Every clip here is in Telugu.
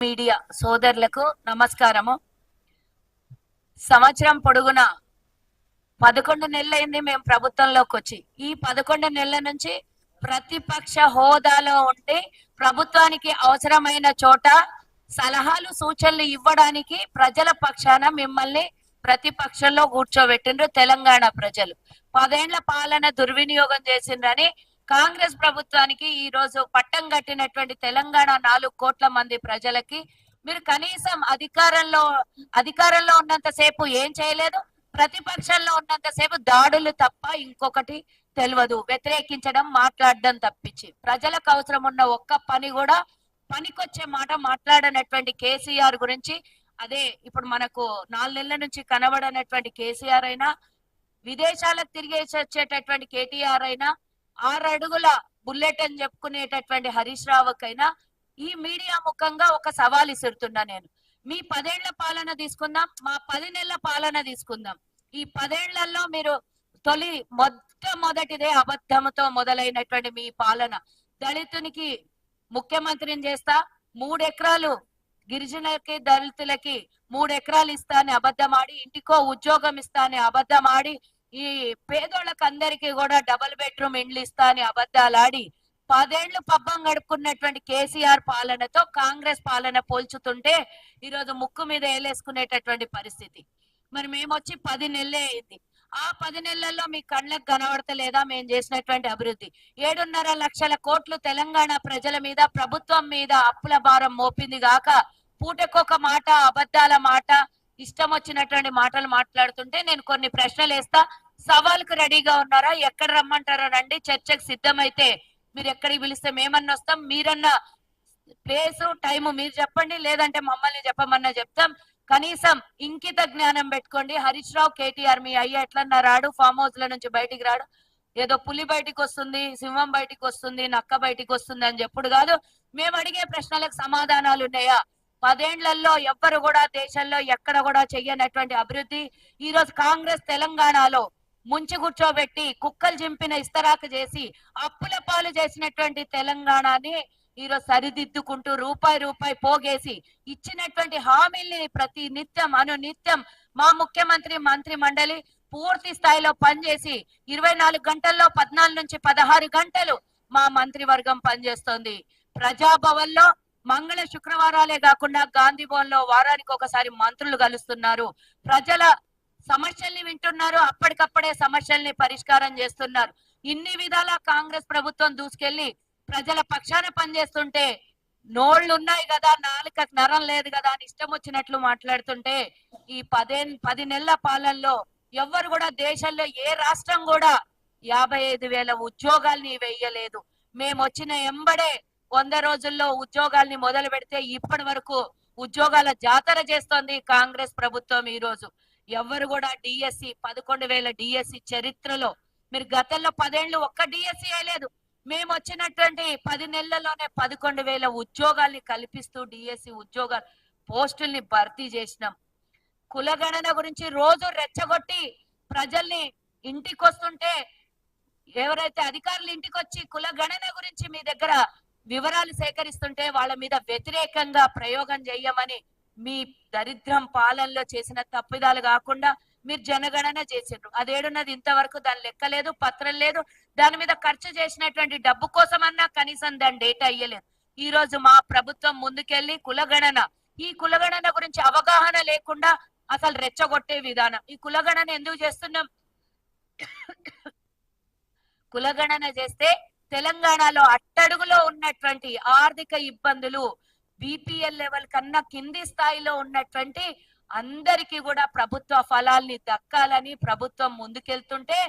మీడియా సోదరులకు నమస్కారము. సంవత్సరం పొడుగున 11 నెలలైంది మేము ప్రభుత్వంలోకి వచ్చి. ఈ 11 నెలల నుంచి ప్రతిపక్ష హోదాలో ఉండి ప్రభుత్వానికి అవసరమైన చోట సలహాలు సూచనలు ఇవ్వడానికి ప్రజల పక్షాన మిమ్మల్ని ప్రతిపక్షంలో కూర్చోబెట్టిండ్రు తెలంగాణ ప్రజలు. 10 ఏళ్ల పాలన దుర్వినియోగం చేసిండ్రని కాంగ్రెస్ ప్రభుత్వానికి ఈ రోజు పట్టం కట్టినటువంటి తెలంగాణ 4 కోట్ల మంది ప్రజలకి మీరు కనీసం అధికారంలో ఉన్నంతసేపు ఏం చేయలేదు, ప్రతిపక్షంలో ఉన్నంతసేపు దాడులు తప్ప ఇంకొకటి తెలియదు. వ్యతిరేకించడం, మాట్లాడడం తప్పించి ప్రజలకు అవసరం ఉన్న ఒక్క పని కూడా పనికొచ్చే మాట మాట్లాడనటువంటి కేసీఆర్ గురించి, అదే ఇప్పుడు మనకు 4 నెలల నుంచి కనబడనటువంటి కేసీఆర్ అయినా, విదేశాలకు తిరిగేసి వచ్చేటటువంటి కేటీఆర్ అయినా, 6 అడుగుల బుల్లెట్ అని చెప్పుకునేటటువంటి హరీష్ రావుకైనా ఈ మీడియా ముఖంగా ఒక సవాల్ ఇస్తున్నా నేను. మీ 10 ఏళ్ల పాలన తీసుకుందాం, మా 10 నెలల పాలన తీసుకుందాం. ఈ 10 ఏళ్లలో మీరు మొట్టమొదటిదే అబద్ధంతో మొదలైనటువంటి మీ పాలన. దళితునికి ముఖ్యమంత్రిని చేస్తా, 3 ఎకరాలు గిరిజనులకి దళితులకి 3 ఎకరాలు ఇస్తా అని అబద్ధమాడి, ఇంటికో ఉద్యోగం ఇస్తా అని అబద్ధమాడి, ఈ పేదోళ్ళకి అందరికీ కూడా డబుల్ బెడ్రూమ్ ఇండ్లు ఇస్తా అని అబద్ధాలాడి 10 ఏళ్లు పబ్బం గడుపుకున్నటువంటి కేసీఆర్ పాలనతో కాంగ్రెస్ పాలన పోల్చుతుంటే ఈరోజు ముక్కు మీద ఏలేసుకునేటటువంటి పరిస్థితి. మరి మేము వచ్చి 10 నెలలే అయింది. ఆ 10 నెలల్లో మీ కళ్ళకు కనబడతలేదా మేము చేసినటువంటి అభివృద్ధి? 7.5 లక్షల కోట్లు తెలంగాణ ప్రజల మీద, ప్రభుత్వం మీద అప్పుల భారం మోపింది గాక పూటకొక మాట, అబద్ధాల మాట, ఇష్టం వచ్చినటువంటి మాటలు మాట్లాడుతుంటే నేను కొన్ని ప్రశ్నలు వేస్తా. సవాల్కు రెడీగా ఉన్నారా? ఎక్కడ రమ్మంటారా రండి, చర్చకు సిద్ధమైతే మీరు ఎక్కడికి పిలిస్తే మేమన్నా వస్తాం. మీరన్నా ప్లేసు టైము మీరు చెప్పండి, లేదంటే మమ్మల్ని చెప్పమన్నా చెప్తాం. కనీసం ఇంకిత జ్ఞానం పెట్టుకోండి. హరీష్ రావు, కేటీఆర్ మీ అయ్య ఎట్లన్నా రాడు, ఫామ్ హౌస్ ల నుంచి బయటికి రాడు. ఏదో పులి బయటికి వస్తుంది, సింహం బయటికి వస్తుంది, నక్క బయటికి వస్తుంది అని చెప్పుడు కాదు. మేము అడిగే ప్రశ్నలకు సమాధానాలు ఉన్నాయా? 10 ఏళ్లలో ఎవ్వరు కూడా దేశంలో ఎక్కడ కూడా చెయ్యనటువంటి అభివృద్ధి ఈ రోజు కాంగ్రెస్ తెలంగాణలో ముంచి కూర్చోబెట్టి కుక్కలు చింపిన ఇస్తరాకు చేసి అప్పుల పాలు చేసినటువంటి తెలంగాణని ఈరోజు సరిదిద్దుకుంటూ రూపాయి పోగేసి ఇచ్చినటువంటి హామీల్ని ప్రతి నిత్యం అనునిత్యం మా ముఖ్యమంత్రి, మంత్రి మండలి పూర్తి స్థాయిలో పనిచేసి 24 గంటల్లో 14 నుంచి 16 గంటలు మా మంత్రివర్గం పనిచేస్తోంది. ప్రజాభవన్ లో మంగళ శుక్రవారాలే కాకుండా గాంధీ భవన్ లో వారానికి ఒకసారి మంత్రులు కలుస్తున్నారు. ప్రజల సమస్యల్ని వింటున్నారు, అప్పటికప్పుడే సమస్యల్ని పరిష్కారం చేస్తున్నారు. ఇన్ని విధాలా కాంగ్రెస్ ప్రభుత్వం దూసుకెళ్లి ప్రజల పక్షాన పనిచేస్తుంటే నోళ్లు ఉన్నాయి కదా, నాలుకకు నరం లేదు కదా అని ఇష్టం వచ్చినట్లు మాట్లాడుతుంటే ఈ 10 నెలల పాలనలో ఎవ్వరు కూడా దేశంలో ఏ రాష్ట్రం కూడా 55,000 ఉద్యోగాల్ని వేయలేదు. మేము వచ్చిన ఎంబడే 100 రోజుల్లో ఉద్యోగాల్ని మొదలు పెడితే ఇప్పటి వరకు ఉద్యోగాల జాతర చేస్తోంది కాంగ్రెస్ ప్రభుత్వం. ఈ రోజు ఎవరు కూడా డిఎస్సి 11,000 డిఎస్సి చరిత్రలో మీరు గతంలో 10 ఏళ్ళు ఒక్క డిఎస్సి అయ్యలేదు. మేము వచ్చినటువంటి 10 నెలల్లోనే 11,000 ఉద్యోగాల్ని కల్పిస్తూ డిఎస్సి ఉద్యోగాల పోస్టుల్ని భర్తీ చేసినాం. కులగణన గురించి రోజు రెచ్చగొట్టి ప్రజల్ని ఇంటికి వస్తుంటే ఎవరైతే అధికారులు ఇంటికి వచ్చి కులగణన గురించి మీ దగ్గర వివరాలు సేకరిస్తుంటే వాళ్ళ మీద వ్యతిరేకంగా ప్రయోగం చేయమని మీ దరిద్రం పాలనలో చేసిన తప్పిదాలు కాకుండా మీరు జనగణన చేసిండ్రు. అదేడున్నది ఇంతవరకు దాని లెక్కలేదు, పత్రం లేదు. దాని మీద ఖర్చు చేసినటువంటి డబ్బు కోసమన్నా కనీసం దాని డేటా ఇయ్యలేదు. ఈ రోజు మా ప్రభుత్వం ముందుకెళ్లి ఈ కులగణన గురించి అవగాహన లేకుండా అసలు రెచ్చగొట్టే విధానం. ఈ కులగణన ఎందుకు చేస్తున్నాం? కులగణన చేస్తే తెలంగాణలో అట్టడుగులో ఉన్నటువంటి ఆర్థిక ఇబ్బందులు, బిపిఎల్ లెవెల్ కన్నా కింది స్థాయిలో ఉన్నటువంటి అందరికీ కూడా ప్రభుత్వ ఫలాల్ని దక్కాలని ప్రభుత్వం ముందుకెళ్తుంటే,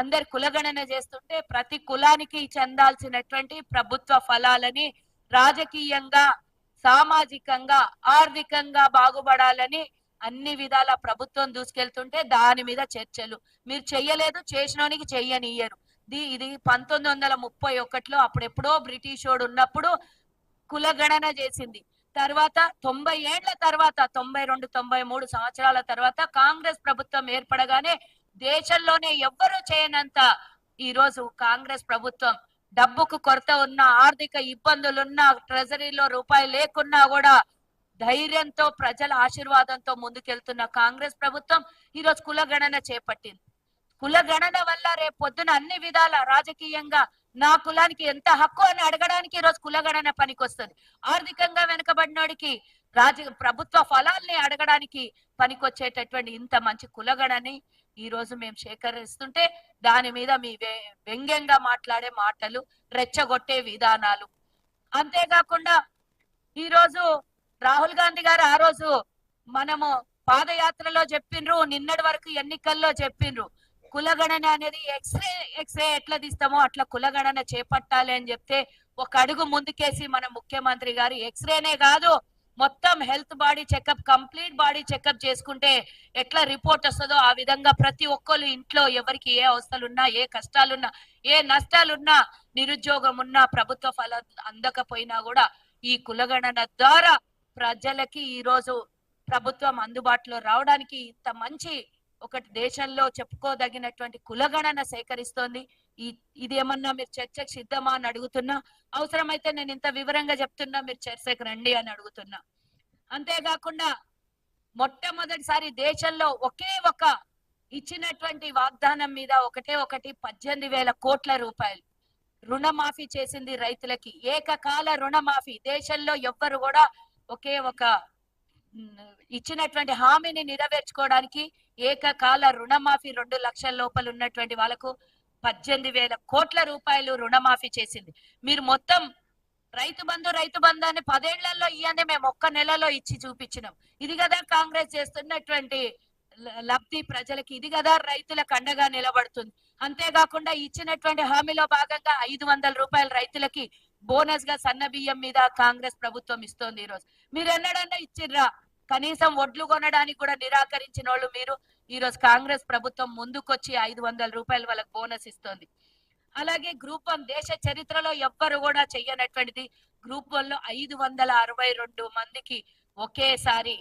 అందరి కులగణన చేస్తుంటే ప్రతి కులానికి చెందాల్సినటువంటి ప్రభుత్వ ఫలాలని రాజకీయంగా, సామాజికంగా, ఆర్థికంగా బాగుపడాలని అన్ని విధాల ప్రభుత్వం దూసుకెళ్తుంటే దాని మీద చర్చలు మీరు చెయ్యలేదు, చేసినోనికి చెయ్యనియ్యరు. ఇది 1931లో అప్పుడెప్పుడో బ్రిటిష్ వాడు ఉన్నప్పుడు కులగణన చేసింది. తర్వాత 90 ఏళ్ల తర్వాత 92, 93 సంవత్సరాల తర్వాత కాంగ్రెస్ ప్రభుత్వం ఏర్పడగానే దేశంలోనే ఎవ్వరూ చేయనంత ఈ రోజు కాంగ్రెస్ ప్రభుత్వం డబ్బుకు కొరత ఉన్న, ఆర్థిక ఇబ్బందులున్నా, ట్రెజరీలో రూపాయి లేకున్నా కూడా ధైర్యంతో ప్రజల ఆశీర్వాదంతో ముందుకెళ్తున్న కాంగ్రెస్ ప్రభుత్వం ఈ రోజు కులగణన చేపట్టింది. కులగణన వల్ల రేపు పొద్దున అన్ని విధాల రాజకీయంగా నా కులానికి ఎంత హక్కు అని అడగడానికి ఈ రోజు కులగణన పనికొస్తుంది. ఆర్థికంగా వెనుకబడినోడికి ప్రభుత్వ ఫలాల్ని అడగడానికి పనికొచ్చేటటువంటి ఇంత మంచి కులగణని ఈ రోజు మేము సేకరిస్తుంటే దాని మీద మీ వ్యంగ్యంగా మాట్లాడే మాటలు, రెచ్చగొట్టే విధానాలు, అంతేకాకుండా ఈ రోజు రాహుల్ గాంధీ గారు ఆ రోజు మనము పాదయాత్రలో చెప్పిండ్రు, నిన్నటి వరకు ఎన్నికల్లో చెప్పిండ్రు కులగణన అనేది ఎక్స్రే ఎట్లా తీస్తామో అట్లా కులగణన చేపట్టాలి అని చెప్తే ఒక అడుగు ముందుకేసి మన ముఖ్యమంత్రి గారు ఎక్స్రేనే కాదు మొత్తం health body checkup, complete body checkup చేసుకుంటే ఎట్లా రిపోర్ట్ వస్తుందో ఆ విధంగా ప్రతి ఒక్కరు ఇంట్లో ఎవరికి ఏ అవస్థలున్నా, ఏ కష్టాలున్నా, ఏ నష్టాలున్నా, నిరుద్యోగం ఉన్నా, ప్రభుత్వ ఫలం అందకపోయినా కూడా ఈ కులగణన ద్వారా ప్రజలకి ఈ రోజు ప్రభుత్వం అందుబాటులో రావడానికి ఇంత మంచి ఒకటి దేశంలో చెప్పుకోదగినటువంటి కులగణన సేకరిస్తోంది. ఇదేమన్నా మీరు చర్చకు సిద్ధమా అని అడుగుతున్నా, అవసరమైతే నేను ఇంత వివరంగా చెప్తున్నా మీరు చర్చకు రండి అని అడుగుతున్నా. అంతేకాకుండా మొట్టమొదటిసారి దేశంలో ఒకే ఒక ఇచ్చినటువంటి వాగ్దానం మీద ఒకటి 18,000 కోట్ల రూపాయలు రుణమాఫీ చేసింది రైతులకి. ఏకకాల రుణమాఫీ దేశంలో ఎవ్వరు కూడా ఒకే ఒక ఇచ్చినటువంటి హామీని నెరవేర్చుకోవడానికి ఏకకాల రుణమాఫీ 2 లక్షల లోపల ఉన్నటువంటి వాళ్ళకు 18,000 కోట్ల రూపాయలు రుణమాఫీ చేసింది. మీరు మొత్తం రైతు బంధు అని 10 ఏళ్లలో ఇవన్నీ మేము ఒక్క నెలలో ఇచ్చి చూపించినాం. ఇది కదా కాంగ్రెస్ చేస్తున్నటువంటి లబ్ధి ప్రజలకి, ఇది కదా రైతులకు అండగా నిలబడుతుంది. అంతేకాకుండా ఇచ్చినటువంటి హామీలో భాగంగా 500 రూపాయలు రైతులకి బోనస్ గా సన్న బియ్యం మీద కాంగ్రెస్ ప్రభుత్వం ఇస్తోంది. ఈ రోజు మీరు ఎన్నడన్నా ఇచ్చిర్రా? కనీసం ఒడ్లు కొనడానికి కూడా నిరాకరించిన వాళ్ళు మీరు. ఈ రోజు కాంగ్రెస్ ప్రభుత్వం ముందుకొచ్చి 500 రూపాయలు వాళ్ళకి బోనస్ ఇస్తోంది. అలాగే గ్రూప్ 1 దేశ చరిత్రలో ఎవ్వరు కూడా చెయ్యనటువంటిది. గ్రూప్ 1 లో 562 మందికి ఒకేసారి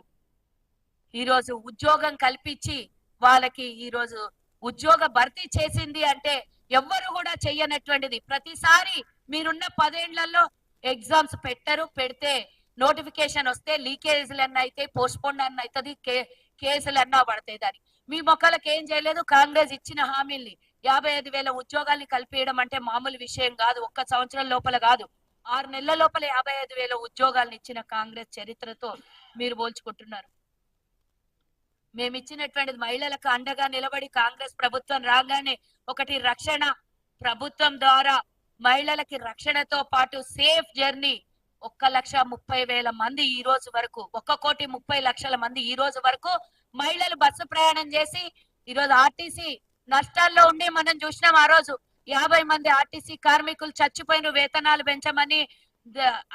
ఈ రోజు ఉద్యోగం కల్పించి వాళ్ళకి ఈ రోజు ఉద్యోగ భర్తీ చేసింది అంటే ఎవ్వరు కూడా చెయ్యనటువంటిది. ప్రతిసారి మీరున్న 10 ఏళ్లలో ఎగ్జామ్స్ పెట్టరు, పెడితే నోటిఫికేషన్ వస్తే లీకేజ్లు అన్న అయితే, పోస్ట్ పోన్ అన్న అవుతుంది, కేసులు అన్నా పడతాయి. దానికి మీ మొక్కలకు ఏం చేయలేదు. కాంగ్రెస్ ఇచ్చిన హామీల్ని 55,000 ఉద్యోగాల్ని కల్పించడం అంటే మామూలు విషయం కాదు. ఒక్క సంవత్సరం లోపల కాదు, 6 నెలల లోపల 55,000 ఉద్యోగాలను ఇచ్చిన కాంగ్రెస్ చరిత్రతో మీరు పోల్చుకుంటున్నారు. మేము ఇచ్చినటువంటిది మహిళలకు అండగా నిలబడి కాంగ్రెస్ ప్రభుత్వం రాగానే ఒకటి రక్షణ ప్రభుత్వం ద్వారా మహిళలకి రక్షణతో పాటు సేఫ్ జర్నీ 1,30,000 మంది ఈ రోజు వరకు, 1,30,00,000 మంది ఈ రోజు వరకు మహిళలు బస్సు ప్రయాణం చేసి ఈ రోజు ఆర్టీసీ నష్టాల్లో ఉండి మనం చూసినాం. ఆ రోజు 50 మంది ఆర్టీసీ కార్మికులు చచ్చిపోయిన, వేతనాలు పెంచమని,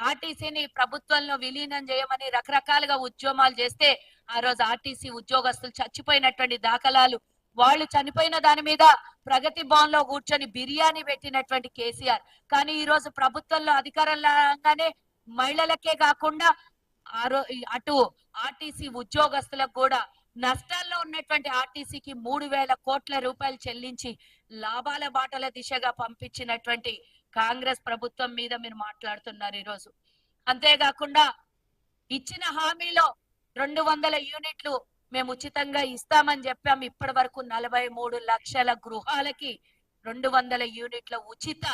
ఆర్టీసీని ప్రభుత్వంలో విలీనం చేయమని రకరకాలుగా ఉద్యమాలు చేస్తే ఆ రోజు ఆర్టీసీ ఉద్యోగస్తులు చచ్చిపోయినటువంటి దాఖలాలు, వాళ్ళు చనిపోయిన దాని మీద ప్రగతి భవన్ లో కూర్చొని బిర్యానీ పెట్టినటువంటి కేసీఆర్. కానీ ఈ రోజు ప్రభుత్వంలో అధికారంలో రాగానే మహిళలకే కాకుండా అటు ఆర్టీసీ ఉద్యోగస్తులకు కూడా నష్టాల్లో ఉన్నటువంటి ఆర్టీసీకి 3,000 కోట్ల రూపాయలు చెల్లించి లాభాల బాటల దిశగా పంపించినటువంటి కాంగ్రెస్ ప్రభుత్వం మీద మీరు మాట్లాడుతున్నారు ఈ రోజు. అంతేకాకుండా ఇచ్చిన హామీలో 200 యూనిట్లు మేము ఉచితంగా ఇస్తామని చెప్పాం. ఇప్పటి వరకు 43 లక్షల గృహాలకి 200 యూనిట్ల ఉచిత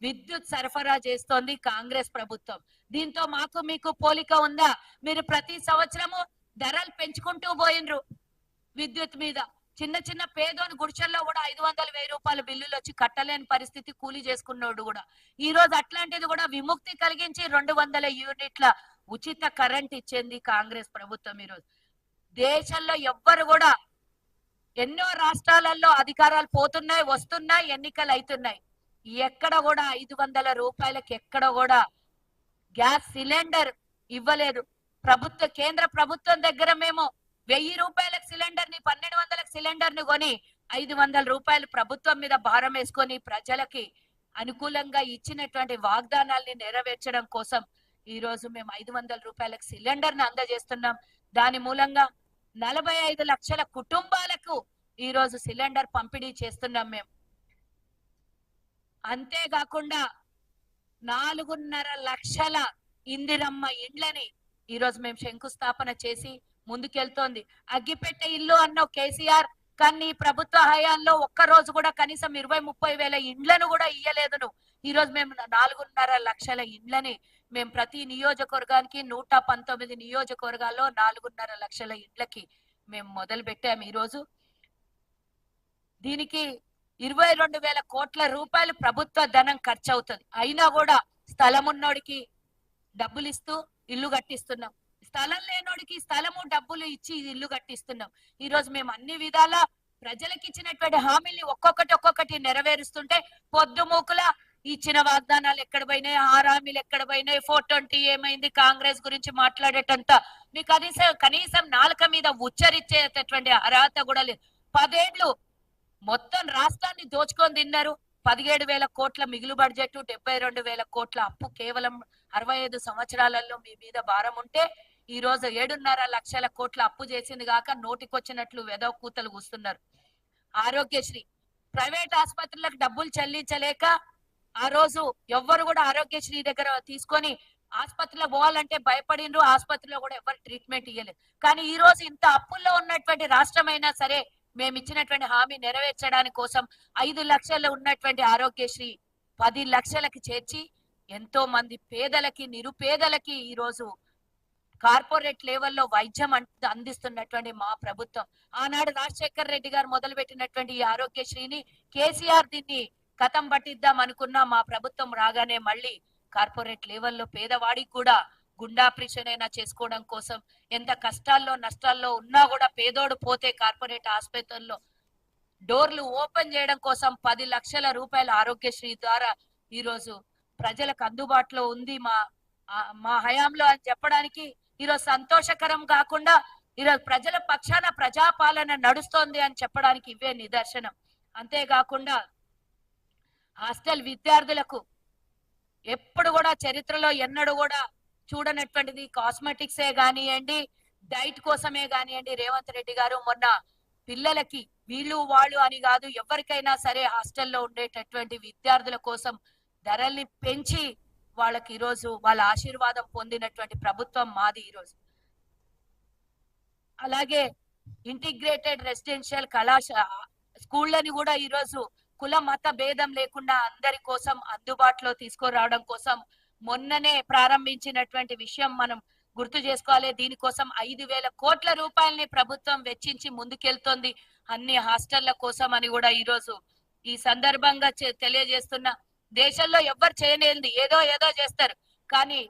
విద్యుత్ సరఫరా చేస్తోంది కాంగ్రెస్ ప్రభుత్వం. దీంతో మాకు మీకు పోలిక ఉందా? మీరు ప్రతి సంవత్సరము ధరలు పెంచుకుంటూ పోయినరు విద్యుత్ మీద. చిన్న పేదోని గుడిసెల్లో కూడా 500,000 రూపాయల బిల్లులు వచ్చి కట్టలేని పరిస్థితి, కూలీ చేసుకున్నోడు కూడా. ఈ రోజు అట్లాంటిది కూడా విముక్తి కలిగించి 200 యూనిట్ల ఉచిత కరెంట్ ఇచ్చింది కాంగ్రెస్ ప్రభుత్వం. ఈ రోజు దేశంలో ఎవ్వరు కూడా, ఎన్నో రాష్ట్రాలలో అధికారాలు పోతున్నాయి, వస్తున్నాయి, ఎన్నికలు అవుతున్నాయి, ఎక్కడ కూడా 500 రూపాయలకి ఎక్కడ కూడా గ్యాస్ సిలిండర్ ఇవ్వలేదు. కేంద్ర ప్రభుత్వం దగ్గర మేము 1000 రూపాయలకు సిలిండర్ ని, 1200 సిలిండర్ ని కొని 500 రూపాయలు ప్రభుత్వం మీద భారం వేసుకొని ప్రజలకి అనుకూలంగా ఇచ్చినటువంటి వాగ్దానాల్ని నెరవేర్చడం కోసం ఈ రోజు మేము 500 రూపాయలకు సిలిండర్ ని అందజేస్తున్నాం. దాని మూలంగా 45 లక్షల కుటుంబాలకు ఈ రోజు సిలిండర్ పంపిణీ చేస్తున్నాం మేము. అంతేకాకుండా 4.5 లక్షల ఇందిరమ్మ ఇండ్లని ఈ రోజు మేము శంకుస్థాపన చేసి ముందుకెళ్తోంది. అగ్గిపెట్టె ఇల్లు అన్న కేసీఆర్, కానీ ప్రభుత్వ హయాంలో ఒక్క రోజు కూడా కనీసం 20-30 వేల ఇండ్లను కూడా ఇయ్యలేదు నువ్వు. ఈ రోజు మేము 4.5 లక్షల ఇండ్లని మేము ప్రతి నియోజకవర్గానికి 119 నియోజకవర్గాల్లో 4.5 లక్షల ఇండ్లకి మేము మొదలు పెట్టాము. ఈ రోజు దీనికి 22,000 కోట్ల రూపాయలు ప్రభుత్వ ధనం ఖర్చు అవుతుంది. అయినా కూడా స్థలం ఉన్నోడికి డబ్బులు ఇస్తూ ఇల్లు కట్టిస్తున్నాం, స్థలం లేనోడికి స్థలము డబ్బులు ఇచ్చి ఇల్లు కట్టిస్తున్నాం. ఈ రోజు మేము అన్ని విధాల ప్రజలకు ఇచ్చినటువంటి హామీల్ని ఒక్కొక్కటి నెరవేరుస్తుంటే పొద్దుమూకుల ఇచ్చిన వాగ్దానాలు ఎక్కడ పోయినాయి, హామీలు ఎక్కడ పోయినాయి, 420 ఏమైంది, కాంగ్రెస్ గురించి మాట్లాడేటంత మీకు కనీసం నాలుక మీద ఉచ్చరించేటటువంటి అర్హత కూడా లేదు. 10 ఏళ్ళు మొత్తం రాష్ట్రాన్ని దోచుకొని తిన్నారు. 17,000 కోట్ల మిగులు బడ్జెట్, 72,000 కోట్ల అప్పు కేవలం 65 సంవత్సరాలలో మీ మీద భారం ఉంటే ఈ రోజు 7.5 లక్షల కోట్ల అప్పు చేసింది కాక నోటికొచ్చినట్లు వెదవ కూతలు కూస్తున్నారు. ఆరోగ్యశ్రీ ప్రైవేట్ ఆసుపత్రులకు డబ్బులు చెల్లించలేక ఆ రోజు ఎవ్వరు కూడా ఆరోగ్యశ్రీ దగ్గర తీసుకొని ఆసుపత్రిలో పోవాలంటే భయపడినరు, ఆసుపత్రిలో కూడా ఎవరు ట్రీట్మెంట్ ఇవ్వలేదు. కానీ ఈ రోజు ఇంత అప్పుల్లో ఉన్నటువంటి రాష్ట్రమైనా సరే మేము ఇచ్చినటువంటి హామీ నెరవేర్చడానికి కోసం 5 లక్షల్లో ఉన్నటువంటి ఆరోగ్యశ్రీ 10 లక్షలకి చేర్చి ఎంతో మంది పేదలకి, నిరుపేదలకి ఈ రోజు కార్పొరేట్ లెవెల్లో వైద్యం అందిస్తున్నటువంటి మా ప్రభుత్వం. ఆనాడు రాజశేఖర్ రెడ్డి గారు మొదలు పెట్టినటువంటి ఈ ఆరోగ్యశ్రీని కేసీఆర్ దీన్ని కథం పట్టిద్దాం అనుకున్నా, మా ప్రభుత్వం రాగానే మళ్ళీ కార్పొరేట్ లెవెల్లో పేదవాడికి కూడా గుండా ఆపరేషన్ అయినా చేసుకోవడం కోసం, ఎంత కష్టాల్లో నష్టాల్లో ఉన్నా కూడా పేదోడు పోతే కార్పొరేట్ ఆసుపత్రుల్లో డోర్లు ఓపెన్ చేయడం కోసం 10 లక్షల రూపాయల ఆరోగ్యశ్రీ ద్వారా ఈ రోజు ప్రజలకు అందుబాటులో ఉంది మా హయాంలో అని చెప్పడానికి ఈరోజు సంతోషకరం కాకుండా ఈరోజు ప్రజల పక్షాన ప్రజాపాలన నడుస్తోంది అని చెప్పడానికి ఇవే నిదర్శనం. అంతేకాకుండా హాస్టల్ విద్యార్థులకు ఎప్పుడు కూడా చరిత్రలో ఎన్నడూ కూడా చూడనటువంటిది కాస్మెటిక్సే కానివ్వండి, డైట్ కోసమే కానివ్వండి, రేవంత్ రెడ్డి గారు మొన్న పిల్లలకి వీళ్ళు వాళ్ళు అని కాదు, ఎవరికైనా సరే హాస్టల్లో ఉండేటటువంటి విద్యార్థుల కోసం ధరల్ని పెంచి వాళ్ళకి ఈరోజు వాళ్ళ ఆశీర్వాదం పొందినటువంటి ప్రభుత్వం మాది. ఈరోజు అలాగే ఇంటిగ్రేటెడ్ రెసిడెన్షియల్ స్కూళ్ళని కూడా ఈరోజు కుల మత భేదం లేకుండా అందరి కోసం అందుబాటులో తీసుకురావడం కోసం మొన్ననే ప్రారంభించినటువంటి విషయం మనం గుర్తు చేసుకోవాలి. దీనికోసం 5,000 కోట్ల రూపాయలని ప్రభుత్వం వెచ్చించి ముందుకెళ్తోంది అన్ని హాస్టళ్ల కోసం అని కూడా ఈరోజు ఈ సందర్భంగా తెలియజేస్తున్నా. దేశంలో ఎవ్వరు చేయలేంది, ఏదో చేస్తారు, కానీ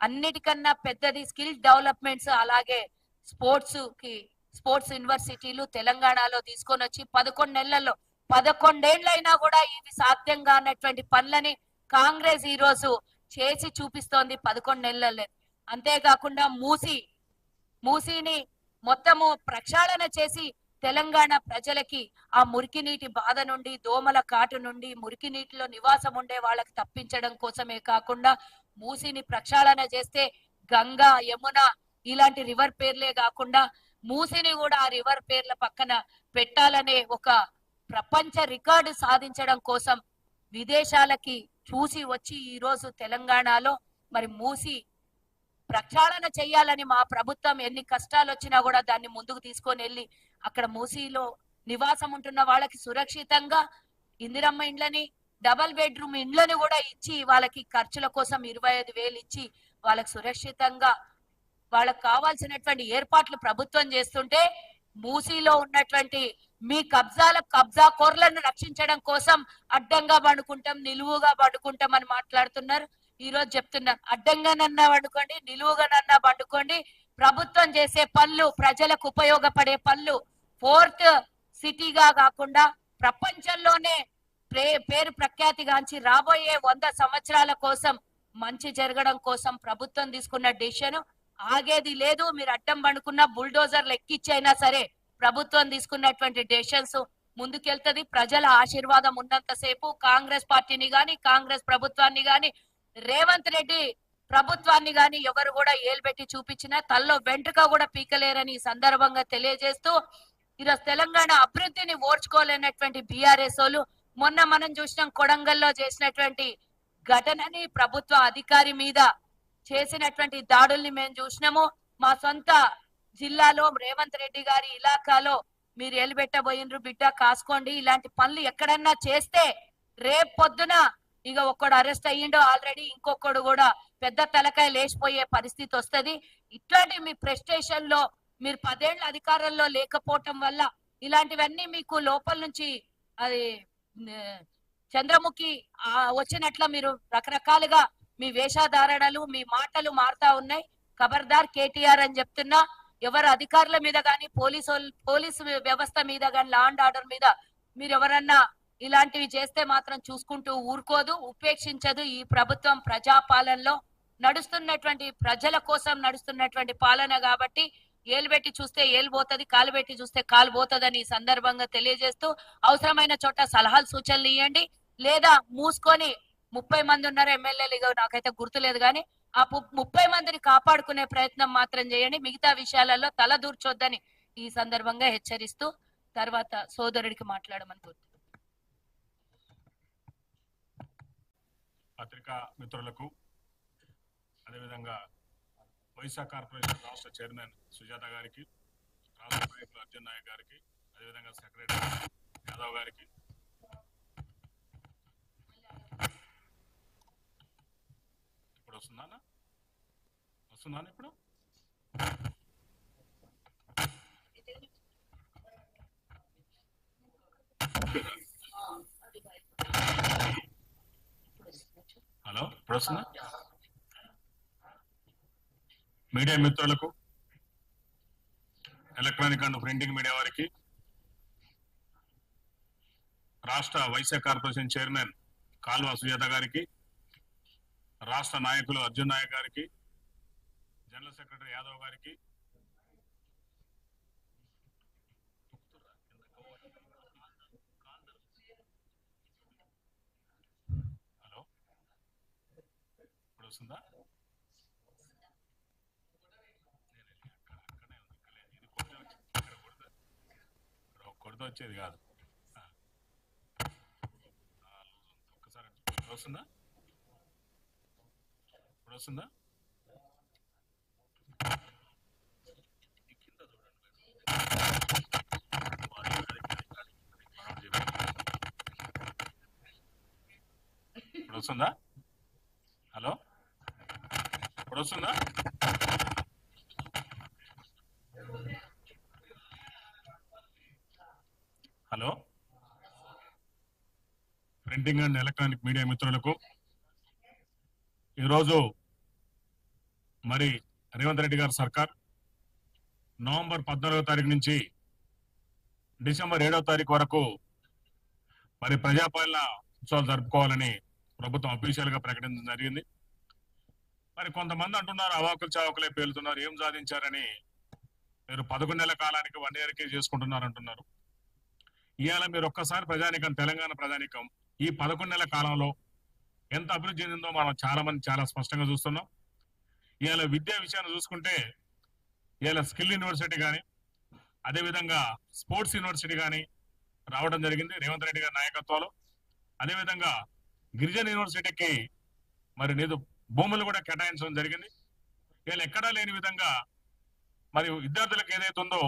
అన్నిటికన్నా పెద్దది స్కిల్ డెవలప్మెంట్స్, అలాగే స్పోర్ట్స్ యూనివర్సిటీలు తెలంగాణలో తీసుకొని వచ్చి 11 నెలల్లో 11 ఏళ్ళైనా కూడా ఇవి సాధ్యం కానటువంటి పనులని కాంగ్రెస్ ఈ రోజు చేసి చూపిస్తోంది 11 నెలల్లో. అంతేకాకుండా మూసీని మొత్తము ప్రక్షాళన చేసి తెలంగాణ ప్రజలకి ఆ మురికి నీటి బాధ నుండి, దోమల కాటు నుండి, మురికి నీటిలో నివాసం ఉండే వాళ్ళకి తప్పించడం కోసమే కాకుండా మూసీని ప్రక్షాళన చేస్తే గంగా, యమున ఇలాంటి రివర్ పేర్లే కాకుండా మూసీని కూడా ఆ రివర్ పేర్ల పక్కన పెట్టాలనే ఒక ప్రపంచ రికార్డు సాధించడం కోసం విదేశాలకి చూసి వచ్చి ఈ రోజు తెలంగాణలో మరి మూసి ప్రక్షాళన చేయాలని మా ప్రభుత్వం ఎన్ని కష్టాలు వచ్చినా కూడా దాన్ని ముందుకు తీసుకొని వెళ్ళి అక్కడ మూసీలో నివాసం ఉంటున్న వాళ్ళకి సురక్షితంగా ఇందిరమ్మ ఇండ్లని, డబల్ బెడ్రూమ్ ఇండ్లని కూడా ఇచ్చి వాళ్ళకి ఖర్చుల కోసం 25,000 ఇచ్చి వాళ్ళకి సురక్షితంగా వాళ్ళకు కావాల్సినటువంటి ఏర్పాట్లు ప్రభుత్వం చేస్తుంటే మూసీలో ఉన్నటువంటి మీ కబ్జా కోర్లను రక్షించడం కోసం అడ్డంగా పండుకుంటాం, నిలువుగా పండుకుంటాం అని మాట్లాడుతున్నారు. ఈ రోజు చెప్తున్నారు, అడ్డంగానన్నా పండుకోండి, నిలువుగానన్నా పండుకోండి. ప్రభుత్వం చేసే పనులు ప్రజలకు ఉపయోగపడే పనులు 4th సిటీగా కాకుండా ప్రపంచంలోనే పేరు ప్రఖ్యాతిగాంచి రాబోయే 100 సంవత్సరాల కోసం మంచి జరగడం కోసం ప్రభుత్వం తీసుకున్న డెసిషన్ ఆగేది లేదు. మీరు అడ్డం పండుకున్న బుల్డోజర్లు ఎక్కిచ్చైనా సరే ప్రభుత్వం తీసుకున్నటువంటి డెసిషన్స్ ముందుకెళ్తది. ప్రజల ఆశీర్వాదం ఉన్నంతసేపు కాంగ్రెస్ పార్టీని గాని, కాంగ్రెస్ ప్రభుత్వాన్ని గాని, రేవంత్ రెడ్డి ప్రభుత్వాన్ని గాని ఎవరు కూడా ఏలుబెట్టి చూపించినా తల్లో వెంట్రుక కూడా పీకలేరని సందర్భంగా తెలియజేస్తూ ఈరోజు తెలంగాణ అభివృద్ధిని ఓర్చుకోలేనటువంటి బీఆర్ఎస్ వాళ్ళు మొన్న మనం చూసినాం కొడంగల్లో చేసినటువంటి ఘటనని ప్రభుత్వ అధికారి మీద చేసినటువంటి దాడుల్ని మేము చూసినాము. మా సొంత జిల్లాలో రేవంత్ రెడ్డి గారి ఇలాకాలో మీరు ఎలిబెట్టబోయినరు బిడ్డ, కాసుకోండి. ఇలాంటి పనులు ఎక్కడన్నా చేస్తే రేపు పొద్దున ఇక ఒక్కడు అరెస్ట్ అయ్యిండో ఆల్రెడీ, ఇంకొకడు కూడా పెద్ద తలకాయ లేచిపోయే పరిస్థితి వస్తుంది. ఇట్లాంటి మీ ప్రెస్టేషన్ లో మీరు 10 ఏళ్ల అధికారంలో లేకపోవటం వల్ల ఇలాంటివన్నీ మీకు లోపల నుంచి అది చంద్రముఖి వచ్చినట్ల మీరు రకరకాలుగా మీ వేషధారణలు మీ మాటలు మారుతా ఉన్నాయి. ఖబర్దార్ కేటీఆర్ అని చెప్తున్నా. ఎవరు అధికారుల మీద గాని పోలీసు వ్యవస్థ మీద గాని లా అండ్ ఆర్డర్ మీద మీరు ఎవరన్నా ఇలాంటివి చేస్తే మాత్రం చూసుకుంటూ ఊరుకోదు, ఉపేక్షించదు. ఈ ప్రభుత్వం ప్రజాపాలనలో నడుస్తున్నటువంటి ప్రజల కోసం నడుస్తున్నటువంటి పాలన కాబట్టి ఏలు పెట్టి చూస్తే ఏలు పోతుంది, కాలు పెట్టి చూస్తే కాలు పోతుందని ఈ సందర్భంగా తెలియజేస్తూ అవసరమైన చోట సలహాలు సూచనలు ఇవ్వండి. లేదా మూసుకొని 30 మంది ఉన్నారు ఎమ్మెల్యేలు, ఇక నాకైతే గుర్తులేదు కానీ ఆ 30 మందిని కాపాడుకునే ప్రయత్నం మాత్రం చేయండి. మిగతా విషయాలలో తల దూర్చొద్దని ఈ సందర్భంగా హెచ్చరిస్తూ తర్వాత సోదరుడికి మాట్లాడమని కోరుతున్నాను. పత్రికా మిత్రులకు, అదేవిధంగా వైశా కార్పొరేషన్ రాష్ట్ర చైర్మన్ సుజాత గారికి, రాష్ట్ర నాయకులు అర్జున్ నాయక్ గారికి, అదేవిధంగా సెక్రటరీ యాదవ్ గారికి, ఇప్పుడు వస్తుందా ఇప్పుడు హలో ఇప్పుడు వస్తుందా? మీడియా మిత్రులకు, ఎలక్ట్రానిక్ అండ్ ప్రింటింగ్ మీడియా వారికి, రాష్ట్ర వైశ్య కార్పొరేషన్ చైర్మన్ కాల్వ సుజాత గారికి, రాష్ట్ర నాయకులు అర్జున్ నాయక్ గారికి, జనరల్ సెక్రటరీ యాదవ్ గారికి, హలో ఇప్పుడు వస్తుందా? కొడుతూ వచ్చేది కాదు. ఒక్కసారి వస్తుందా? ఇప్పుడు వస్తుందా? ఇప్పుడు వస్తుందా? హలో ఇప్పుడు వస్తుందా? Hello printing and electronic media మిత్రులకు, ఈరోజు మరి రేవంత్ రెడ్డి గారి సర్కార్ నవంబర్ 14వ తారీఖు నుంచి డిసెంబర్ 7వ తారీఖు వరకు మరి ప్రజాపాలన ఉత్సవాలు జరుపుకోవాలని ప్రభుత్వం అఫీషియల్ గా ప్రకటించడం జరిగింది. మరి కొంతమంది అంటున్నారు అవాకులు చావకులే పేలుతున్నారు, ఏం సాధించారని. మీరు 11 నెలల కాలానికి 1 ఇయర్కే చేసుకుంటున్నారు అంటున్నారు. ఇవాళ మీరు ఒక్కసారి ప్రజానికం, తెలంగాణ ప్రజానికం ఈ 11 నెలల కాలంలో ఎంత అభివృద్ధి చెందిందో మనం చాలా స్పష్టంగా చూస్తున్నాం. ఇవాళ విద్యా విషయాన్ని చూసుకుంటే ఇవాళ స్కిల్ యూనివర్సిటీ కానీ, అదేవిధంగా స్పోర్ట్స్ యూనివర్సిటీ కానీ రావడం జరిగింది రేవంత్ రెడ్డి గారి నాయకత్వంలో. అదేవిధంగా గిరిజన యూనివర్సిటీకి మరి భూములు కూడా కేటాయించడం జరిగింది. వీళ్ళు ఎక్కడా లేని విధంగా మరి విద్యార్థులకు ఏదైతే ఉందో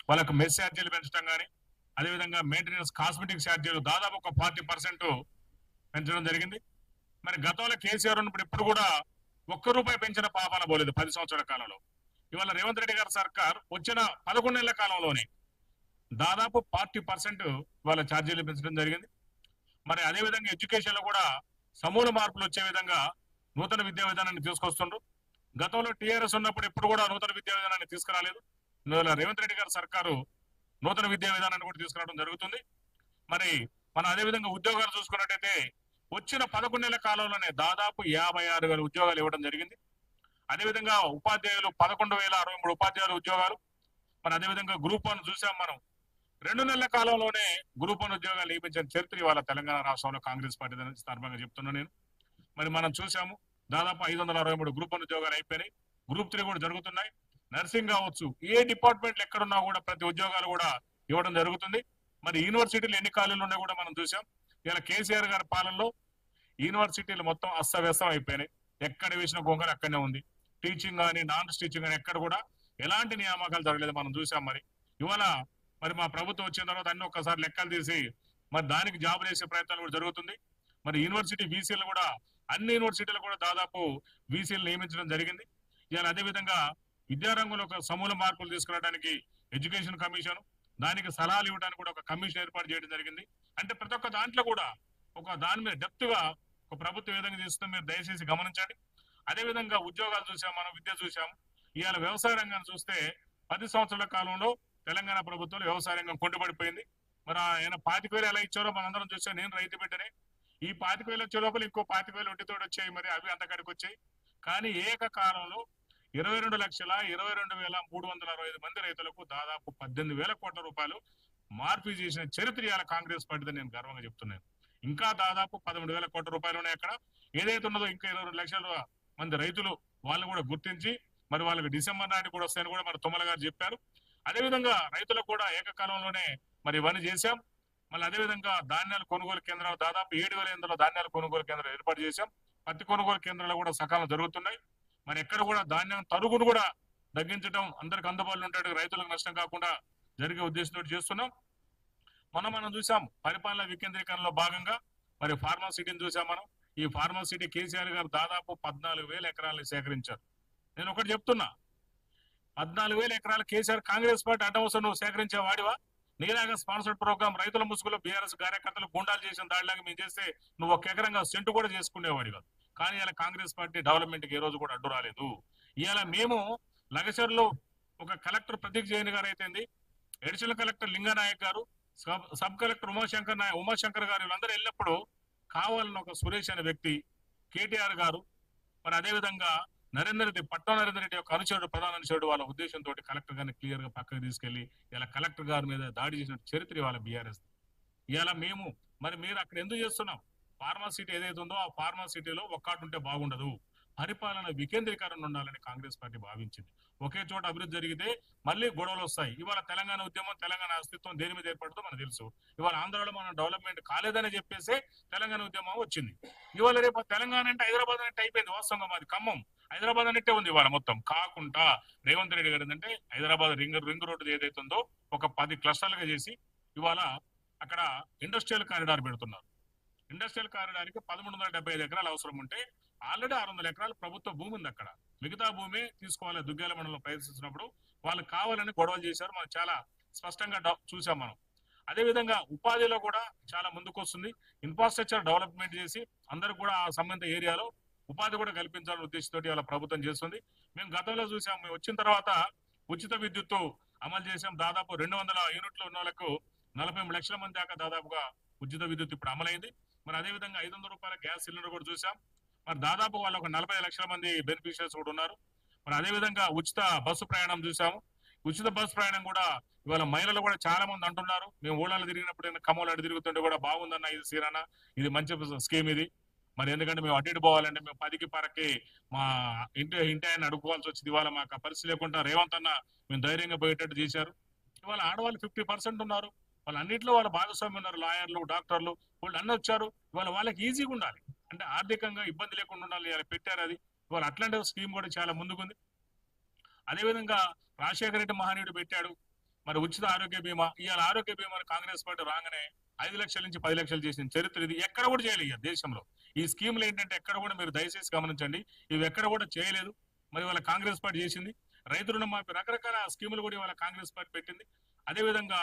వాళ్ళకు మెస్ ఛార్జీలు పెంచడం కానీ, అదేవిధంగా మెయింటెనెన్స్ కాస్మెటిక్ ఛార్జీలు దాదాపు ఒక 40% పెంచడం జరిగింది. మరి గతంలో కేసీఆర్ ఉన్నప్పుడు ఇప్పుడు కూడా ₹1 పెంచిన పాపాన పోలేదు 10 సంవత్సరాల కాలంలో. ఇవాళ రేవంత్ రెడ్డి గారి సర్కార్ వచ్చిన 11 నెలల కాలంలోనే దాదాపు 40% వాళ్ళ ఛార్జీలు పెంచడం జరిగింది. మరి అదేవిధంగా ఎడ్యుకేషన్ లో కూడా సమూల మార్పులు వచ్చే విధంగా నూతన విద్యా విధానాన్ని తీసుకొస్తుండ్రు. గతంలో టీఆర్ఎస్ ఉన్నప్పుడు ఇప్పుడు కూడా నూతన విద్యా విధానాన్ని తీసుకురాలేదు. రేవంత్ రెడ్డి గారి సర్కారు నూతన విద్యా విధానాన్ని కూడా తీసుకురావడం జరుగుతుంది. మరి మనం అదేవిధంగా ఉద్యోగాలు చూసుకున్నట్టయితే వచ్చిన 11 నెలల కాలంలోనే దాదాపు 56,000 ఉద్యోగాలు ఇవ్వడం జరిగింది. అదేవిధంగా ఉపాధ్యాయులు 11,063 ఉపాధ్యాయుల ఉద్యోగాలు. మరి అదేవిధంగా గ్రూప్ 1 చూసాం మనం. 2 నెలల కాలంలోనే గ్రూప్ 1 ఉద్యోగాలు నియమించిన చరిత్ర ఇవాళ తెలంగాణ రాష్ట్రంలో కాంగ్రెస్ పార్టీ సందర్భంగా చెప్తున్నా నేను. మరి మనం చూసాము దాదాపు 563 గ్రూప్ 1 ఉద్యోగాలు అయిపోయినాయి. గ్రూప్ 3 కూడా జరుగుతున్నాయి. నర్సింగ్ కావచ్చు, ఏ డిపార్ట్మెంట్లు ఎక్కడున్నా కూడా ప్రతి ఉద్యోగాలు కూడా ఇవ్వడం జరుగుతుంది. మరి యూనివర్సిటీలు ఎన్ని ఖాళీలు ఉన్నాయి కూడా మనం చూసాం. ఇలా కేసీఆర్ గారి పాలనలో యూనివర్సిటీలు మొత్తం అస్తవ్యస్తం అయిపోయినాయి. ఎక్కడ వేసిన గొంగర అక్కడనే ఉంది. టీచింగ్ కానీ నాన్ టీచింగ్ కానీ ఎక్కడ కూడా ఎలాంటి నియామకాలు జరగలేదు, మనం చూసాం. మరి ఇవాళ మరి మా ప్రభుత్వం వచ్చిన తర్వాత అన్ని ఒక్కసారి లెక్కలు తీసి మరి దానికి జాబులు వేసే ప్రయత్నాలు కూడా జరుగుతుంది. మరి యూనివర్సిటీ వీసీలు కూడా అన్ని యూనివర్సిటీలు కూడా దాదాపు వీసీలు నియమించడం జరిగింది. ఇవాళ అదేవిధంగా విద్యారంగంలో ఒక సమూల మార్పులు తీసుకురావడానికి ఎడ్యుకేషన్ కమిషన్, దానికి సలహాలు ఇవ్వడానికి కూడా ఒక కమిషన్ ఏర్పాటు చేయడం జరిగింది. అంటే ప్రతి ఒక్క దాంట్లో కూడా ఒక దాని మీద డెప్త్ గా ఒక ప్రభుత్వం ఏ విధంగా చేస్తుందో మీరు దయచేసి గమనించండి. అదేవిధంగా ఉద్యోగాలు చూసాం, మనం విద్య చూసాం. ఇవాళ వ్యవసాయ రంగాన్ని చూస్తే 10 సంవత్సరాల కాలంలో తెలంగాణ ప్రభుత్వంలో వ్యవసాయ రంగం కుంటుపడిపోయింది. మరి ఆయన 25,000 ఎలా ఇచ్చారో మనందరం చూసాం. నేను రైతు బిడ్డనే. ఈ 25,000 వచ్చే లోపల ఇంకో 25,000 ఒంటితోటి వచ్చాయి, మరి అవి అంతకాడికి వచ్చాయి. కానీ ఏకకాలంలో 22,22,365 మంది రైతులకు దాదాపు 18,000 కోట్ల రూపాయలు మార్పు చేసిన చరిత్ర ఇవాళ కాంగ్రెస్ పార్టీదని నేను గర్వంగా చెప్తున్నాను. ఇంకా దాదాపు 13,000 కోట్ల రూపాయలు ఉన్నాయి అక్కడ. ఏదైతే ఉన్నదో ఇంకా 22 లక్షల మంది రైతులు వాళ్ళని కూడా గుర్తించి మరి వాళ్ళకి డిసెంబర్ నాటి కూడా వస్తాయని కూడా మరి తుమ్మల గారు చెప్పారు. అదేవిధంగా రైతులకు కూడా ఏకకాలంలోనే మరి ఇవన్నీ చేశాం. మళ్ళీ అదేవిధంగా ధాన్యాల కొనుగోలు కేంద్రాలు దాదాపు 7,800 ధాన్యాల కొనుగోలు కేంద్రాలు ఏర్పాటు చేశాం. పత్తి కొనుగోలు కేంద్రాలు కూడా సకాలం జరుగుతున్నాయి. మరి ఎక్కడ కూడా ధాన్యం తరుగును కూడా తగ్గించడం, అందరికి అందుబాటులో ఉంటాడు, రైతులకు నష్టం కాకుండా జరిగే ఉద్దేశంతో చేస్తున్నాం. మనం చూసాం పరిపాలన వికేంద్రీకరణలో భాగంగా మరి ఫార్మా సిటీని చూసాం మనం. ఈ ఫార్మా సిటీ కేసీఆర్ గారు దాదాపు 14,000 ఎకరాలను సేకరించారు. నేను ఒకటి చెప్తున్నా, 14,000 ఎకరాలు కేసీఆర్ కాంగ్రెస్ పార్టీ అడ్డవసరం నువ్వు సేకరించే వాడివా? నీలాగా స్పాన్సర్డ్ ప్రోగ్రామ్ రైతుల ముసుగులో బీఆర్ఎస్ కార్యకర్తలు గుండాలు చేసిన దాడిలాగా మేము చేస్తే నువ్వు ఒక ఎకరంగా సెంటు కూడా చేసుకునేవాడి కాదు. కానీ ఇలా కాంగ్రెస్ పార్టీ డెవలప్మెంట్ కి ఏ రోజు కూడా అడ్డు రాలేదు. ఇవాళ మేము లగచర్లో ఒక కలెక్టర్ ప్రతీక్ జైన్ గారు అయితేంది, అడిషనల్ కలెక్టర్ లింగానాయక్ గారు, సబ్ కలెక్టర్ ఉమాశంకర్ గారు వీళ్ళందరూ వెళ్ళినప్పుడు కావాలని ఒక సురేష్ అనే వ్యక్తి, కేటీఆర్ గారు, మరి అదేవిధంగా నరేందర్ రెడ్డి, పట్టణ నరేందర్ రెడ్డి యొక్క అనుచరుడు, ప్రధాన అనుచరుడు వాళ్ళ ఉద్దేశంతో కలెక్టర్ గారిని క్లియర్ గా పక్కకు తీసుకెళ్లి ఇలా కలెక్టర్ గారి మీద దాడి చేసిన చరిత్ర ఇవాళ బీఆర్ఎస్. ఇవాళ మేము మరి మీరు అక్కడ ఎందుకు చేస్తున్నాం? ఫార్మా సిటీ ఏదైతే ఉందో ఆ ఫార్మా సిటీలో ఒక్కటి ఉంటే బాగుండదు, పరిపాలన వికేంద్రీకరణ ఉండాలని కాంగ్రెస్ పార్టీ భావించింది. ఒకే చోట అభివృద్ధి జరిగితే మళ్ళీ గొడవలు వస్తాయి. ఇవాళ తెలంగాణ ఉద్యమం, తెలంగాణ అస్తిత్వం దేని మీద ఏర్పడుతుందో మనకు తెలుసు. ఇవాళ ఆంధ్రాలో మనం డెవలప్మెంట్ కాలేదని చెప్పేసి తెలంగాణ ఉద్యమం వచ్చింది. ఇవాళ రేపు తెలంగాణ అంటే హైదరాబాద్ అంటే అయిపోయింది. వాస్తవంగా మాది ఖమ్మం హైదరాబాద్ అన్నట్టే ఉంది ఇవాళ మొత్తం. కాకుండా రేవంత్ రెడ్డి గారు ఏంటంటే హైదరాబాద్ రింగ్ రోడ్డు ఏదైతే ఉందో ఒక 10 క్లస్టర్లుగా చేసి ఇవాళ అక్కడ ఇండస్ట్రియల్ కారిడార్ పెడుతున్నారు. ఇండస్ట్రియల్ కారిడార్కి 1,375 ఎకరాలు అవసరం ఉంటే ఆల్రెడీ 600 ఎకరాలు ప్రభుత్వ భూమి ఉంది అక్కడ. మిగతా భూమి తీసుకోవాలి దుగ్గ్యాల మండలంలో ప్రయత్నిస్తున్నప్పుడు వాళ్ళు కావాలని గొడవలు చేశారు. మనం చాలా స్పష్టంగా చూసాం మనం. అదేవిధంగా ఉపాధిలో కూడా చాలా ముందుకు వస్తుంది. ఇన్ఫ్రాస్ట్రక్చర్ డెవలప్మెంట్ చేసి అందరికి కూడా ఆ సంబంధిత ఏరియాలో ఉపాధి కూడా కల్పించాలనే ఉద్దేశంతో ఇవాళ ప్రభుత్వం చేస్తుంది. మేము గతంలో చూసాం, మేము వచ్చిన తర్వాత ఉచిత విద్యుత్తు అమలు చేసాం. దాదాపు 200 యూనిట్లు ఉన్న వాళ్ళకు 43 లక్షల మంది దాకా దాదాపుగా ఉచిత విద్యుత్ ఇప్పుడు అమలైంది. మరి అదేవిధంగా 500 రూపాయల గ్యాస్ సిలిండర్ కూడా చూసాం. మరి దాదాపు వాళ్ళు ఒక 45 లక్షల మంది బెనిఫిషియర్స్ కూడా ఉన్నారు. మరి అదేవిధంగా ఉచిత బస్సు ప్రయాణం చూసాము. ఉచిత బస్సు ప్రయాణం కూడా ఇవాళ మహిళలు కూడా చాలా మంది అంటున్నారు, మేము ఊళ్ళలో తిరిగినప్పుడు కమ్మలు అటు తిరుగుతుంటే కూడా బాగుందన్న, ఇది సీరానా, ఇది మంచి స్కీమ్ ఇది. మరి ఎందుకంటే మేము అటు ఇటు పోవాలంటే మేము 10కి 12కి మా ఇంటి ఆయన అడుక్కోవాల్సి వచ్చింది. ఇవాళ మాకు ఆ పరిస్థితి లేకుండా రేవంత్ అన్న మేము ధైర్యంగా పోయేటట్టు చేశారు. ఇవాళ ఆడవాళ్ళు 50% ఉన్నారు. వాళ్ళు అన్నింటిలో వాళ్ళ భాగస్వామ్యం ఉన్నారు. లాయర్లు, డాక్టర్లు వాళ్ళు అన్నీ వచ్చారు. ఇవాళ వాళ్ళకి ఈజీగా ఉండాలి అంటే ఆర్థికంగా ఇబ్బంది లేకుండా ఉండాలి, ఇలా పెట్టారు. అది ఇవాళ అట్లాంటి స్కీమ్ కూడా చాలా ముందుకుంది. అదేవిధంగా రాజశేఖర రెడ్డి మహనీయుడు పెట్టాడు మరి ఉచిత ఆరోగ్య బీమా. ఇవాళ ఆరోగ్య బీమాను కాంగ్రెస్ పార్టీ రాగానే 5 లక్షల నుంచి 10 లక్షలు చేసిన చరిత్ర ఇది. ఎక్కడ కూడా చేయలేదు దేశంలో. ఈ స్కీమ్లు ఏంటంటే ఎక్కడ కూడా మీరు దయచేసి గమనించండి, ఇవి ఎక్కడ కూడా చేయలేదు. మరి ఇవాళ కాంగ్రెస్ పార్టీ చేసింది. రైతు రుణమాఫీ, రకరకాల స్కీములు కూడా ఇవాళ కాంగ్రెస్ పార్టీ పెట్టింది. అదేవిధంగా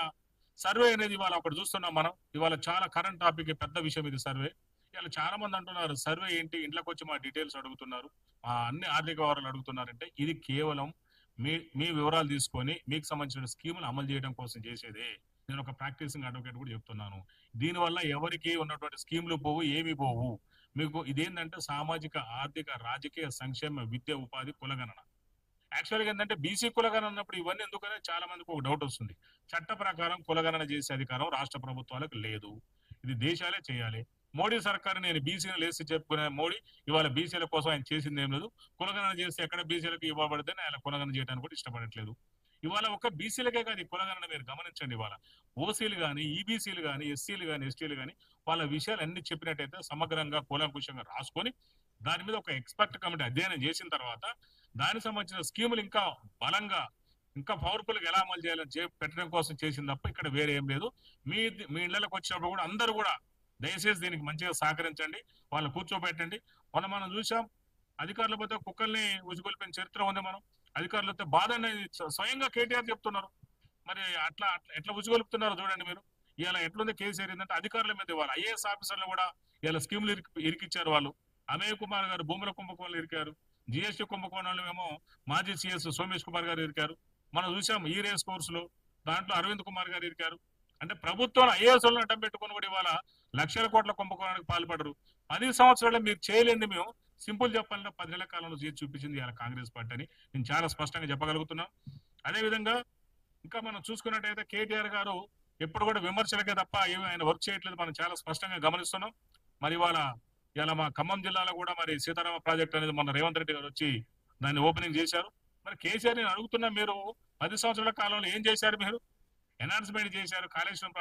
సర్వే అనేది ఇవాళ ఒకటి చూస్తున్నాం మనం. ఇవాళ చాలా కరెంట్ టాపిక్, పెద్ద విషయం ఇది సర్వే. ఇవాళ చాలా మంది అంటున్నారు సర్వే ఏంటి, ఇంట్లోకి వచ్చి మా డీటెయిల్స్ అడుగుతున్నారు, మా అన్ని ఆర్థిక వివరాలు అడుగుతున్నారంటే ఇది కేవలం మీ వివరాలు తీసుకొని మీకు సంబంధించిన స్కీములు అమలు చేయడం కోసం చేసేదే. నేను ఒక ప్రాక్టీసింగ్ అడ్వకేట్ కూడా చెప్తున్నాను. దీనివల్ల ఎవరికి ఉన్నటువంటి స్కీములు పోవు, ఏమి పోవు. మీకు ఇదేంటంటే సామాజిక, ఆర్థిక, రాజకీయ, సంక్షేమ, విద్య, ఉపాధి, కులగణన. యాక్చువల్గా ఏంటంటే బీసీ కులగణన అన్నప్పుడు ఇవన్నీ ఎందుకనే చాలా మందికి ఒక డౌట్ వస్తుంది. చట్ట ప్రకారం కులగణన చేసే అధికారం రాష్ట్ర ప్రభుత్వాలకు లేదు, ఇది దేశాలే చేయాలి. మోడీ సర్కారు నేను బీసీలు లేసి చెప్పుకునే మోడీ ఇవాళ బీసీల కోసం ఆయన చేసింది ఏం లేదు. కులగణన చేస్తే ఎక్కడ బీసీలకు ఇవ్వబడితే ఆయన కులగణన చేయడానికి కూడా ఇష్టపడట్లేదు. ఇవాళ ఒక బీసీలకే కాదు ఈ కులగణన, మీరు గమనించండి. ఇవాళ ఓసీలు కానీ, ఈబీసీలు కానీ, ఎస్సీలు కానీ, ఎస్టీలు కానీ వాళ్ళ విషయాలు అన్ని చెప్పినట్టయితే సమగ్రంగా కూలంకుషంగా రాసుకొని దాని మీద ఒక ఎక్స్పర్ట్ కమిటీ అధ్యయనం చేసిన తర్వాత దానికి సంబంధించిన స్కీములు ఇంకా బలంగా ఇంకా పవర్ఫుల్ గా ఎలా అమలు చేయాలని పెట్టడం కోసం చేసింది తప్ప ఇక్కడ వేరే ఏం లేదు. మీ ఇళ్లకు వచ్చినప్పుడు కూడా అందరూ కూడా దయచేసి దీనికి మంచిగా సహకరించండి, వాళ్ళు కూర్చోబెట్టండి. మనం చూసాం అధికారుల పోతే కుక్కల్ని ఉజుగొల్పిన చరిత్ర ఉంది. మనం అధికారులతో బాధ అనేది స్వయంగా కేటీఆర్ చెప్తున్నారు. మరి అట్లా ఎట్లా ఉజుగొలుపుతున్నారో చూడండి మీరు. ఇలా ఎట్లుంది కేసీఆర్ ఏంటంటే అధికారుల మీద ఇవ్వాలి. ఐఏఎస్ ఆఫీసర్లు కూడా ఇలా స్కీములు ఇరికిచ్చారు. వాళ్ళు అమేయ్ కుమార్ గారు భూముల కుంభకోణంలో ఇరికారు, జిఎస్టీ కుంభకోణంలో ఏమో మాజీ సిఎస్ సోమేష్ కుమార్ గారు ఇరికారు. మనం చూసాం ఈ రేస్ కోర్సులు దాంట్లో అరవింద్ కుమార్ గారు ఇరికారు. అంటే ప్రభుత్వం ఐఏఎస్ వాళ్ళని అడ్డం పెట్టుకుని కూడా ఇవాళ లక్షల కోట్ల కుంభకోణానికి పాల్పడరు. 10 సంవత్సరాలు మీరు చేయలేంది మేము సింపుల్ చెప్పాలంటే 10 నెలల కాలంలో చేసి చూపించింది ఇలా కాంగ్రెస్ పార్టీ అని నేను చాలా స్పష్టంగా చెప్పగలుగుతున్నాం. అదేవిధంగా ఇంకా మనం చూసుకున్నట్టయితే కేటీఆర్ గారు ఎప్పుడు కూడా విమర్శలకే తప్ప ఏమి ఆయన వర్క్ చేయట్లేదు మనం చాలా స్పష్టంగా గమనిస్తున్నాం. మరి ఇలా మా ఖమ్మం జిల్లాలో కూడా మరి సీతారామ ప్రాజెక్ట్ అనేది మన రేవంత్ రెడ్డి గారు వచ్చి దాన్ని ఓపెనింగ్ చేశారు. మరి కేసీఆర్ నేను అడుగుతున్నా, మీరు 10 సంవత్సరాల కాలంలో ఏం చేశారు? మీరు ఎన్హాన్స్మెంట్ చేశారు. కాళేశ్వరం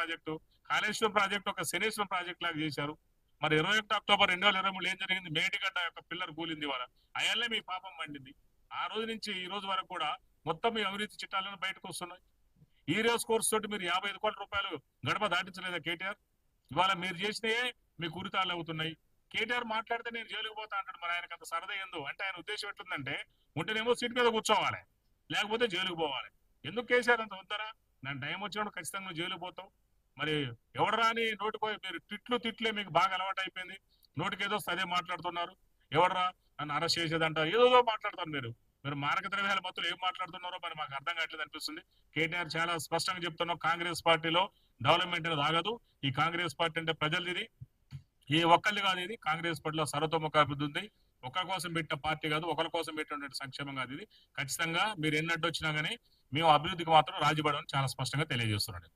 ప్రాజెక్టు ఒక శనేశ్వరం ప్రాజెక్ట్ లాగా చేశారు. మరి 21 అక్టోబర్ 2023 ఏం జరిగింది? మేడిగడ్డ యొక్క పిల్లర్ కూలింది. వాళ్ళ అయ్యల్లే మీ పాపం పండింది. ఆ రోజు నుంచి ఈ రోజు వరకు కూడా మొత్తం మీ అవినీతి చిట్టాలను బయటకు వస్తున్నాయి. ఈ రేస్ కోర్సు తోటి మీరు 55 కోట్ల రూపాయలు గడప దాటించలేదా కేటీఆర్? ఇవాళ మీరు చేసినయే మీకు ఉరితాళ్ళు అవుతున్నాయి. కేటీఆర్ మాట్లాడితే నేను జైలుకు పోతా అంటాడు. మరి ఆయనకు అంత సరదా ఎందు అంటే ఆయన ఉద్దేశం ఎట్లుందంటే ఉంటేనేమో సీట్ మీద కూర్చోవాలి, లేకపోతే జైలుకు పోవాలి. ఎందుకు కేసీఆర్ అంత వద్దరా? నేను టైం వచ్చినప్పుడు ఖచ్చితంగా నువ్వు జైలుకు పోతావు. మరి ఎవడరా అని నోటిపోయి మీరు తిట్లే మీకు బాగా అలవాటు అయిపోయింది. నోటికి ఏదో అదే మాట్లాడుతున్నారు. ఎవడరా నన్ను అరెస్ట్ చేసేదంటారు, ఏదో మాట్లాడుతారు. మీరు మారక ద్రవ్యాల మత్తులు ఏం మాట్లాడుతున్నారో మరి మాకు అర్థం కావట్లేదు అనిపిస్తుంది. కేటీఆర్ చాలా స్పష్టంగా చెప్తున్నాం, కాంగ్రెస్ పార్టీలో డెవలప్మెంట్ అనేది ఆగదు. ఈ కాంగ్రెస్ పార్టీ అంటే ప్రజలది, ఏ ఒక్కళ్ళు కాదు. ఇది కాంగ్రెస్ పార్టీలో సర్వతోముఖ అభివృద్ధి ఉంది. ఒకరి కోసం పెట్టిన పార్టీ కాదు, ఒకరి కోసం పెట్టినటువంటి సంక్షేమం కాదు. ఇది ఖచ్చితంగా మీరు ఎన్నట్టు వచ్చినా గానీ మేము అభివృద్ధికి మాత్రం రాజీపడమని చాలా స్పష్టంగా తెలియజేస్తున్నాడు.